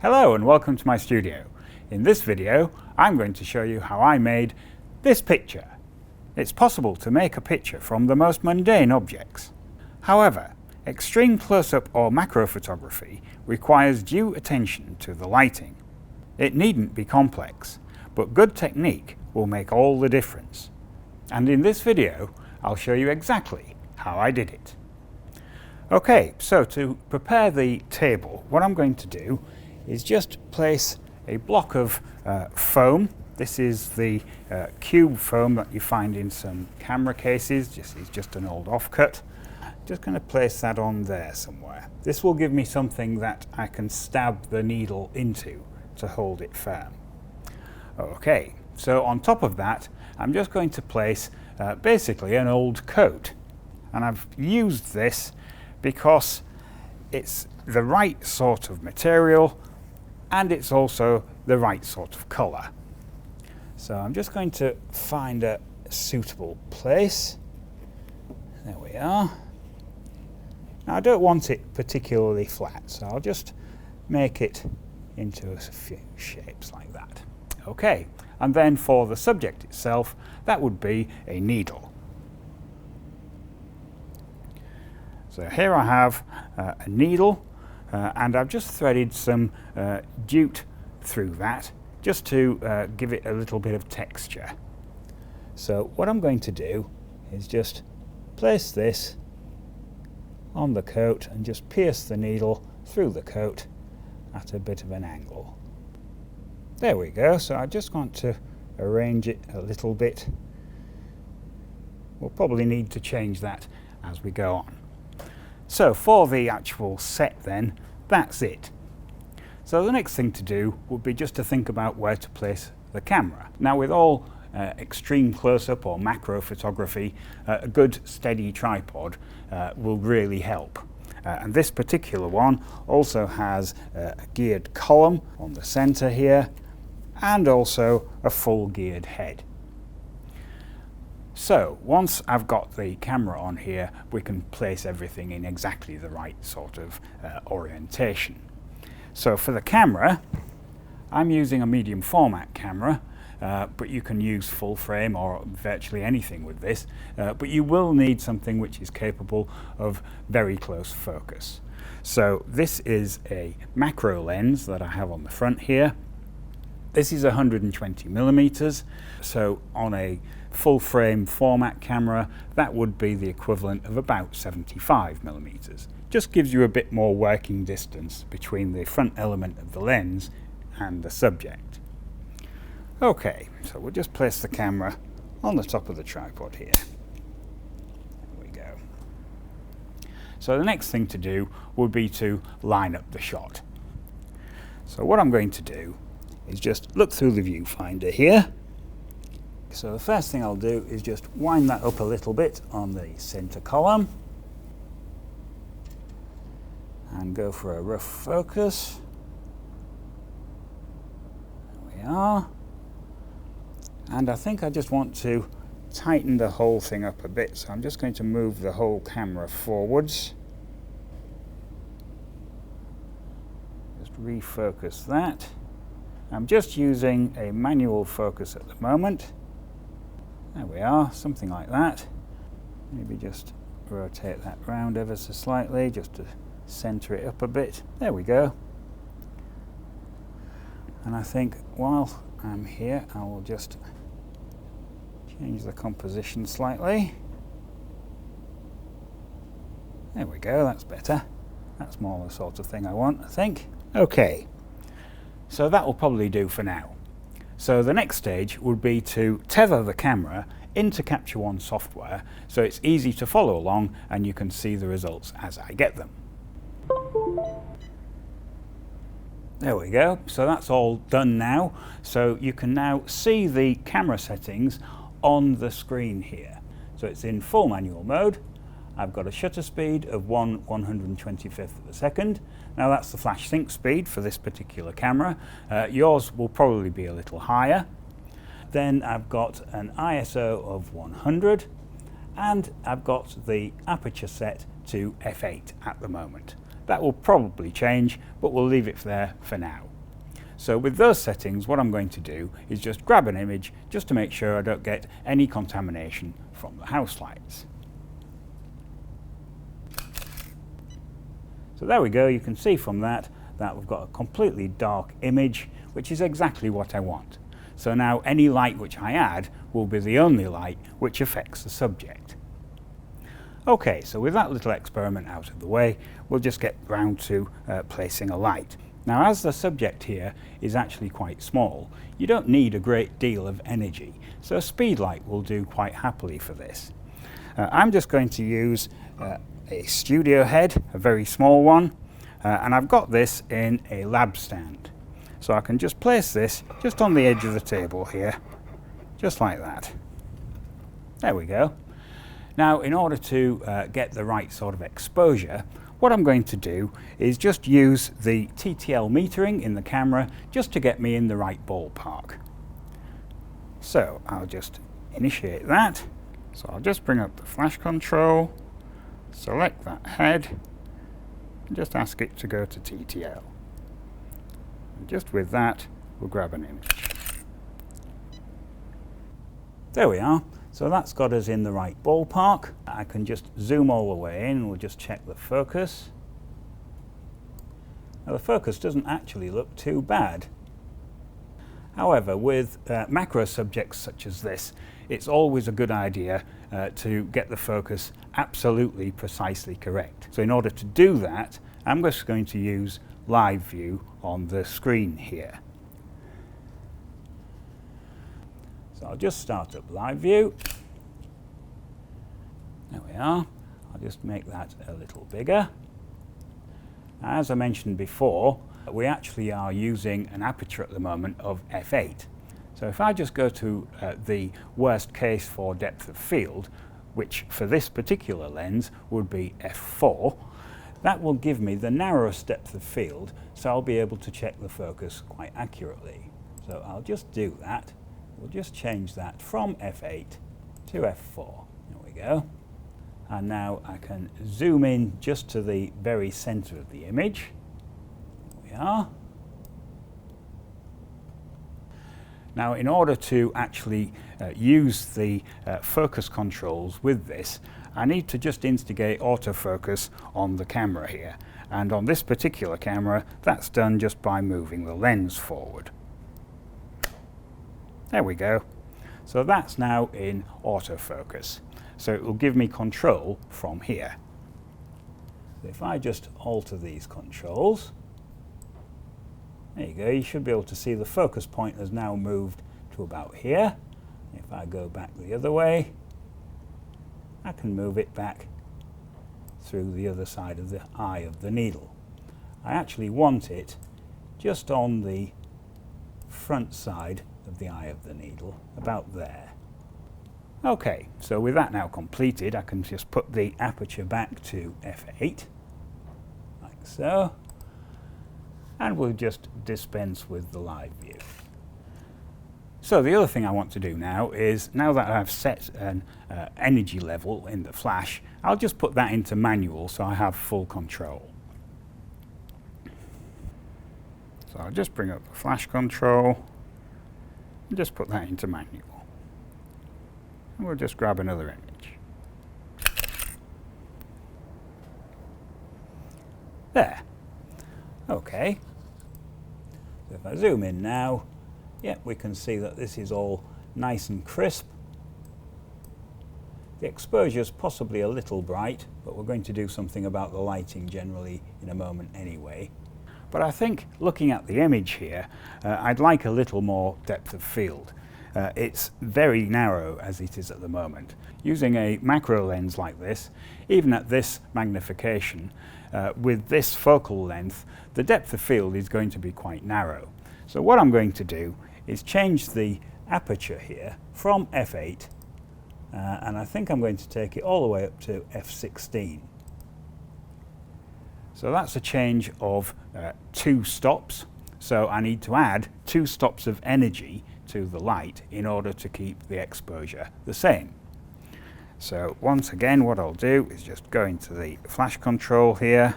Hello and welcome to my studio. In this video I'm going to show you how I made this picture. It's possible to make a picture from the most mundane objects. However, extreme close-up or macro photography requires due attention to the lighting. It needn't be complex, but good technique will make all the difference. And in this video I'll show you exactly how I did it. Okay, so to prepare the table, what I'm going to do is just place a block of foam. This is the cube foam that you find in some camera cases. It's just an old offcut. Just going to place that on there somewhere. This will give me something that I can stab the needle into to hold it firm. Okay, so on top of that I'm just going to place basically an old coat, and I've used this because it's the right sort of material and it's also the right sort of colour. So I'm just going to find a suitable place. There we are. Now I don't want it particularly flat, so I'll just make it into a few shapes like that. Okay, and then for the subject itself, that would be a needle. So here I have a needle, and I've just threaded some jute through that just to give it a little bit of texture. So what I'm going to do is just place this on the coat and just pierce the needle through the coat at a bit of an angle. There we go. So I just want to arrange it a little bit. We'll probably need to change that as we go on. So for the actual set then, that's it. So the next thing to do would be just to think about where to place the camera. Now with all extreme close-up or macro photography, a good steady tripod will really help. And this particular one also has a geared column on the center here and also a full geared head. So once I've got the camera on here, we can place everything in exactly the right sort of orientation. So for the camera, I'm using a medium format camera, but you can use full frame or virtually anything with this, but you will need something which is capable of very close focus. So this is a macro lens that I have on the front here. This is 120 millimeters, so on a full frame format camera that would be the equivalent of about 75 millimeters. Just gives you a bit more working distance between the front element of the lens and the subject. Okay, so we'll just place the camera on the top of the tripod here. There we go. So the next thing to do would be to line up the shot. So what I'm going to do is just look through the viewfinder here. So the first thing I'll do is just wind that up a little bit on the center column and go for a rough focus. There we are. And I think I just want to tighten the whole thing up a bit, so I'm just going to move the whole camera forwards. Just refocus that. I'm just using a manual focus at the moment. There we are, something like that. Maybe just rotate that round ever so slightly just to center it up a bit. There we go. And I think while I'm here I will just change the composition slightly. There we go, that's better. That's more the sort of thing I want, I think. Okay, so that will probably do for now. So the next stage would be to tether the camera into Capture One software so it's easy to follow along and you can see the results as I get them. There we go, so that's all done now. So you can now see the camera settings on the screen here. So it's in full manual mode. I've got a shutter speed of 1/125th of a second. Now that's the flash sync speed for this particular camera. Yours will probably be a little higher. Then I've got an ISO of 100 and I've got the aperture set to f8 at the moment. That will probably change, but we'll leave it there for now. So with those settings, what I'm going to do is just grab an image just to make sure I don't get any contamination from the house lights. So there we go, you can see from that we've got a completely dark image, which is exactly what I want. So now any light which I add will be the only light which affects the subject. Okay, so with that little experiment out of the way, we'll just get round to placing a light. Now, as the subject here is actually quite small, you don't need a great deal of energy, so a speedlight will do quite happily for this. I'm just going to use a studio head, a very small one, and I've got this in a lab stand. So I can just place this just on the edge of the table here, just like that. There we go. Now, in order to get the right sort of exposure, what I'm going to do is just use the TTL metering in the camera just to get me in the right ballpark. So I'll just initiate that. So I'll just bring up the flash control, select that head, and just ask it to go to TTL. And just with that, we'll grab an image. There we are. So that's got us in the right ballpark. I can just zoom all the way in and we'll just check the focus. Now the focus doesn't actually look too bad. However, with macro subjects such as this, it's always a good idea to get the focus absolutely precisely correct. So in order to do that, I'm just going to use live view on the screen here. So I'll just start up live view. There we are. I'll just make that a little bigger. As I mentioned before, we actually are using an aperture at the moment of f8. So if I just go to the worst case for depth of field, which for this particular lens would be f4, that will give me the narrowest depth of field, so I'll be able to check the focus quite accurately. So I'll just do that. We'll just change that from f8 to f4. There we go. And now I can zoom in just to the very center of the image. There we are. Now, in order to actually use the focus controls with this, I need to just instigate autofocus on the camera here. And on this particular camera, that's done just by moving the lens forward. There we go. So that's now in autofocus. So it will give me control from here. So if I just alter these controls, there you go, you should be able to see the focus point has now moved to about here. If I go back the other way, I can move it back through the other side of the eye of the needle. I actually want it just on the front side of the eye of the needle, about there. Okay, so with that now completed, I can just put the aperture back to f8, like so, and we'll just dispense with the live view. So the other thing I want to do now is, now that I've set an energy level in the flash, I'll just put that into manual so I have full control. So I'll just bring up the flash control and just put that into manual. And we'll just grab another image. There. Okay. So if I zoom in now, yeah, we can see that this is all nice and crisp. The exposure is possibly a little bright, but we're going to do something about the lighting generally in a moment anyway. But I think looking at the image here, I'd like a little more depth of field. It's very narrow as it is at the moment. Using a macro lens like this, even at this magnification, with this focal length, the depth of field is going to be quite narrow. So what I'm going to do is change the aperture here from f8, and I think I'm going to take it all the way up to f16. So that's a change of 2 stops. So I need to add 2 stops of energy to the light in order to keep the exposure the same. So once again, what I'll do is just go into the flash control here,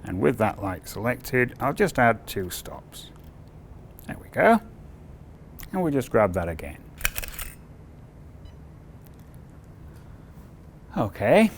And with that light selected, I'll just add 2 stops. There we go. And we'll just grab that again. Okay.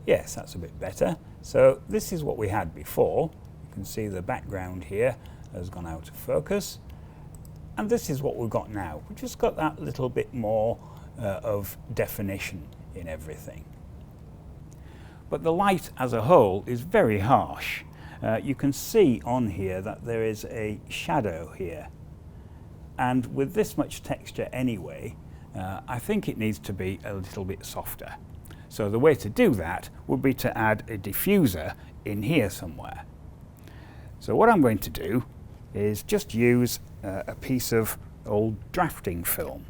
Yes, that's a bit better. So this is what we had before. You can see the background here has gone out of focus. And this is what we've got now. We've just got that little bit more of definition in everything. But the light as a whole is very harsh. You can see on here that there is a shadow here. And with this much texture anyway, I think it needs to be a little bit softer. So the way to do that would be to add a diffuser in here somewhere. So what I'm going to do is just use a piece of old drafting film,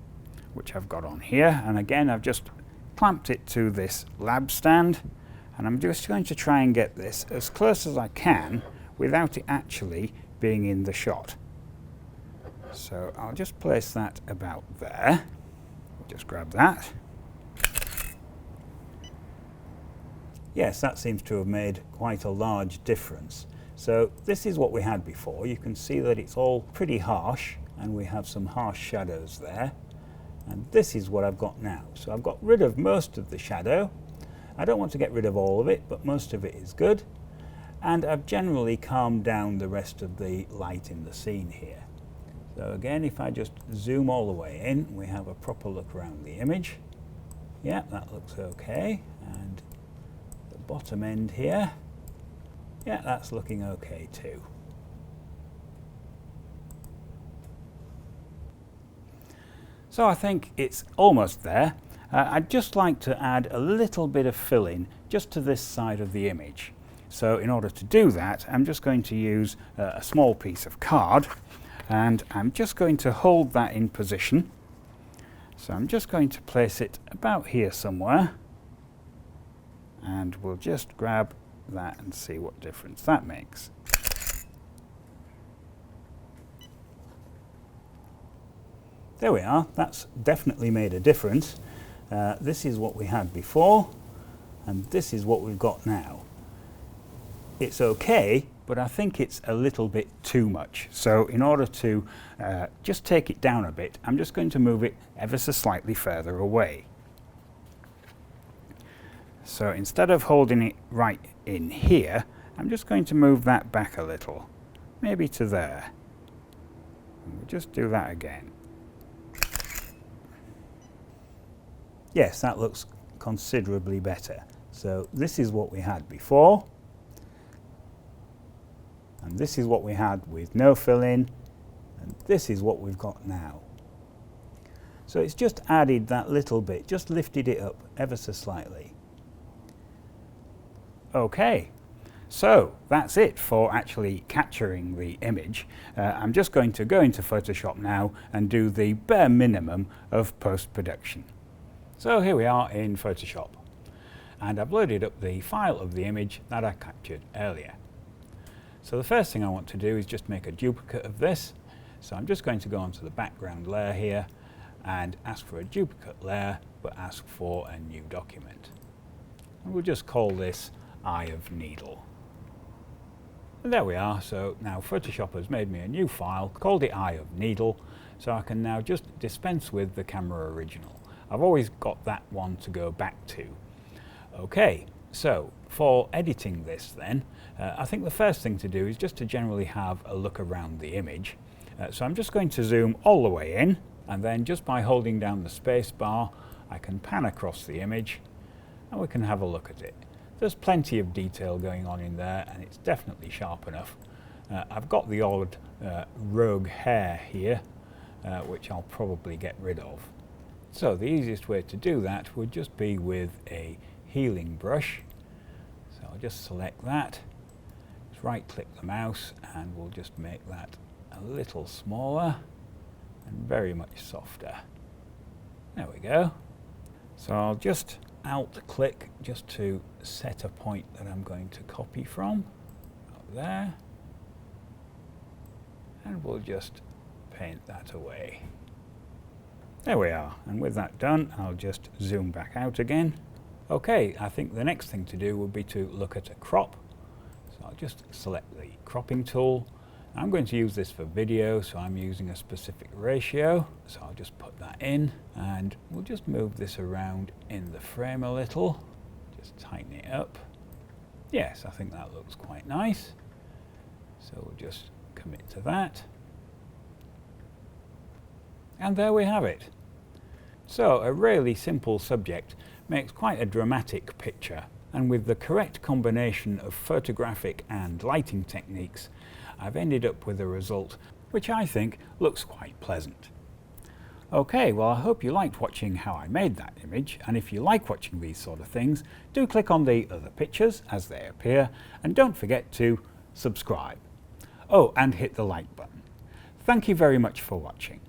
which I've got on here. And again, I've just clamped it to this lab stand. And I'm just going to try and get this as close as I can without it actually being in the shot. So I'll just place that about there. Just grab that. Yes, that seems to have made quite a large difference. So this is what we had before. You can see that it's all pretty harsh and we have some harsh shadows there. And this is what I've got now. So I've got rid of most of the shadow. I don't want to get rid of all of it, but most of it is good. And I've generally calmed down the rest of the light in the scene here. So again, if I just zoom all the way in, we have a proper look around the image. Yeah, that looks okay. And the bottom end here, yeah, that's looking okay too. So I think it's almost there. I'd just like to add a little bit of fill-in just to this side of the image. So in order to do that, I'm just going to use a small piece of card, and I'm just going to hold that in position. So I'm just going to place it about here somewhere, and we'll just grab that and see what difference that makes. There we are. That's definitely made a difference. This is what we had before, and this is what we've got now. It's okay, but I think it's a little bit too much. So in order to just take it down a bit, I'm just going to move it ever so slightly further away. So instead of holding it right in here, I'm just going to move that back a little, maybe to there. And we'll just do that again. Yes, that looks considerably better. So this is what we had before. And this is what we had with no fill-in. And this is what we've got now. So it's just added that little bit, just lifted it up ever so slightly. Okay, so that's it for actually capturing the image. I'm just going to go into Photoshop now and do the bare minimum of post-production. So here we are in Photoshop, and I've loaded up the file of the image that I captured earlier. So the first thing I want to do is just make a duplicate of this. So I'm just going to go onto the background layer here and ask for a duplicate layer, but ask for a new document. And we'll just call this Eye of Needle. And there we are. So now Photoshop has made me a new file called it Eye of Needle, so I can now just dispense with the camera original. I've always got that one to go back to. Okay, so for editing this then, I think the first thing to do is just to generally have a look around the image. So I'm just going to zoom all the way in, and then just by holding down the space bar, I can pan across the image and we can have a look at it. There's plenty of detail going on in there, and it's definitely sharp enough. I've got the odd rogue hair here, which I'll probably get rid of. So the easiest way to do that would just be with a healing brush. So I'll just select that, just right click the mouse, and we'll just make that a little smaller and very much softer. There we go. So I'll just alt click just to set a point that I'm going to copy from, up there, and we'll just paint that away. There we are, and with that done, I'll just zoom back out again. Okay, I think the next thing to do would be to look at a crop. So I'll just select the cropping tool. I'm going to use this for video, so I'm using a specific ratio. So I'll just put that in, and we'll just move this around in the frame a little. Just tighten it up. Yes, I think that looks quite nice. So we'll just commit to that. And there we have it. So a really simple subject makes quite a dramatic picture. And with the correct combination of photographic and lighting techniques, I've ended up with a result which I think looks quite pleasant. Okay, well, I hope you liked watching how I made that image, and if you like watching these sort of things, do click on the other pictures as they appear, and don't forget to subscribe. Oh, and hit the like button. Thank you very much for watching.